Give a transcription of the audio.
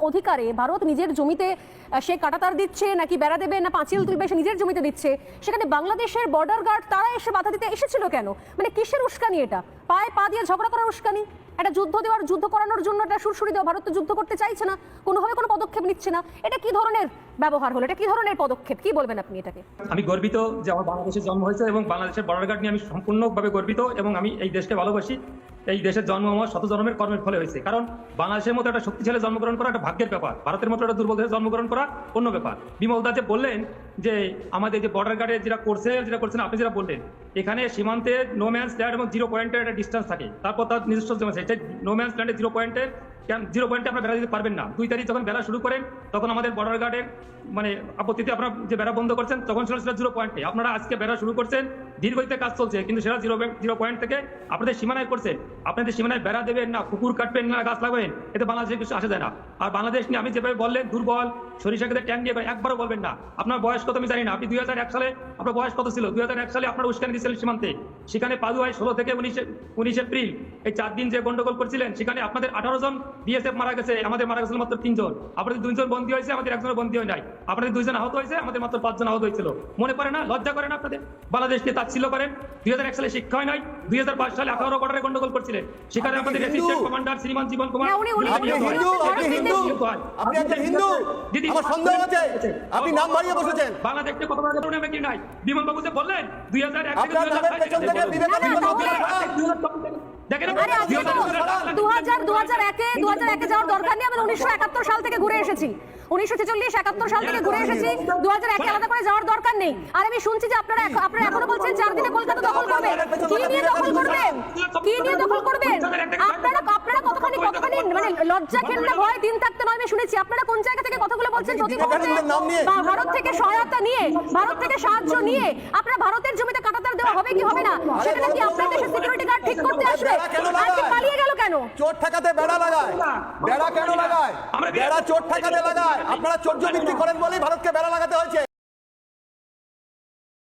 অধিকারে ভারত নিজের জমিতে সে কাঁটাতার দিচ্ছে নাকি বেড়া দেবে না পাঁচিল তুলবে সে নিজের জমিতে দিচ্ছে, সেখানে বাংলাদেশের বর্ডার গার্ড তারা এসে বাধা দিতে এসেছিল কেন? মানে কিসের উস্কানি এটা? পায়ে পা দিয়ে ঝগড়া করার উস্কানি? একটা যুদ্ধ করানোর জন্য একটা সুরসুরি দেওয়া, ভারত তো যুদ্ধ করতে চাইছে না, কোনোভাবে কোনো পদক্ষেপ নিচ্ছে না, এটা কি ধরনের ব্যবহার হলো? এটা কি ধরনের পদক্ষেপ? কি বলবেন আপনি এটাকে? আমি গর্বিত যে আমার বাংলাদেশে জন্ম হয়েছে এবং বাংলাদেশের বর্ডার গার্ড নিয়ে আমি সম্পূর্ণভাবে গর্বিত এবং আমি এই দেশকে ভালোবাসি। এই দেশের জন্ম আমার শত জন্মের কর্মের ফলে হয়েছে, কারণ বাংলাদেশের মতো একটা শক্তিশালী জন্মগ্রহণ করা একটা ভাগ্যের ব্যাপার, ভারতের মতো একটা দুর্বল দেশে জন্মগ্রহণ করা অন্য ব্যাপার। বিমল দা যে বললেন যে আমাদের যে বর্ডার গার্ডে যেটা করছেন আপনি যেটা বললেন, এখানে সীমান্তে নো ম্যানস ল্যান্ড এবং 0 পয়েন্টের একটা ডিস্টেন্স থাকে, তারপর তার নিজস্ব জমা আছে। নো ম্যানস ল্যান্ডে 0 পয়েন্টে আপনারা বেড়া দিতে পারবেন না। 2 তারিখ যখন বেড়া শুরু করেন তখন আমাদের বর্ডার গার্ডের মানে আপত্তিতে আপনারা যে বেড়া বন্ধ করছেন তখন ছিল সেটা 0 পয়েন্টে। আপনারা আজকে বেড়া শুরু করছেন, দীর্ঘদিতে কাজ চলছে, কিন্তু সেটা 0 পয়েন্ট থেকে আপনাদের সীমানায় করছেন। আপনাদের সীমানায় বেড়া দেবেন না, কুকুর কাটবেন না, গাছ লাগাবেন, এতে বাংলাদেশে কিছু আসা যায় না। আর বাংলাদেশ নিয়ে আমি যেভাবে বললেন দুর্বল, সরিষা খেতে ট্যাঙ্ক দিয়ে একবারও বলবেন না। আপনার বয়স কত আমি জানি না, আপনি 2001 সালে আপনার বয়স কত ছিল? 2001 সালে আপনার উস্কানি দিয়েছিলেন সীমান্তে, সেখানে পাদুয়ায় 16 থেকে 19 এপ্রিল এই 4 দিন যে গন্ডগোল করছিলেন, সেখানে আপনাদের 18 জন বিএসএফ মারা গেছে, আমাদের মারা গেছিল মাত্র 3 জন। আপনাদের 2 জন বন্দী হয়েছে, আমাদের 1 জনের বন্দী হয় নাই। আপনাদের 2 জন আহত হয়েছে, আমাদের মাত্র 5 জন আহত হয়েছিল। মনে পড়ে না? লজ্জা করে না আপনাদের? বাংলাদেশকে তাচ্ছিল্য করেন। 2001 সালে শিক্ষা হয় নাই, 2005 সালে 18 বর্ডারে গন্ডগোল করছিলেন, সেখানে আমাদের অ্যাসিস্ট্যান্ট কমান্ডার শ্রীমান জীবন কুমার। আপনি নাম বাড়িয়ে বসেছেন। বাংলাদেশকে কত বড় কারণে কি নাই? বিমল বাবু যে বললেন 2001 থেকে 2001 যাওয়ার দরকার নেই। আমরা 1971 সাল থেকে ঘুরে এসেছি, 1946-71 সাল থেকে ঘুরে এসেছি। 2001 আলাদা করে যাওয়ার দরকার নেই। আর আমি শুনছি যে আপনারা এখনো বলছেন 4 দিনে কলকাতা দখল করবেন। কি নিয়ে দখল করবেন? কি নিয়ে দখল করবেন? আপনারা কতখানি মানে লজ্জা খেললে ভয় দিন থাকতে নয়। আমি শুনেছি আপনারা কোন জায়গা থেকে কথাগুলো বলছেন। যদি ভারত থেকে সহায়তা নিয়ে, ভারত থেকে সাহায্য নিয়ে আপনারা ভারতের জমিতে কাঁটাতার দেওয়া হবে কি হবে না, সেটা নাকি আপনার দেশের সিকিউরিটি গার্ড ঠিক করতে আসবে? আজকে পালিয়ে গেল কেন? চোট ঠেকাতে বেড়া লাগায়। বেড়া কেন লাগায়? বেড়া চোট ঠেকাতে লাগায়। আপনারা চোট বিক্রি করেন বলেই ভারতকে বেড়া লাগাতে হয়েছে।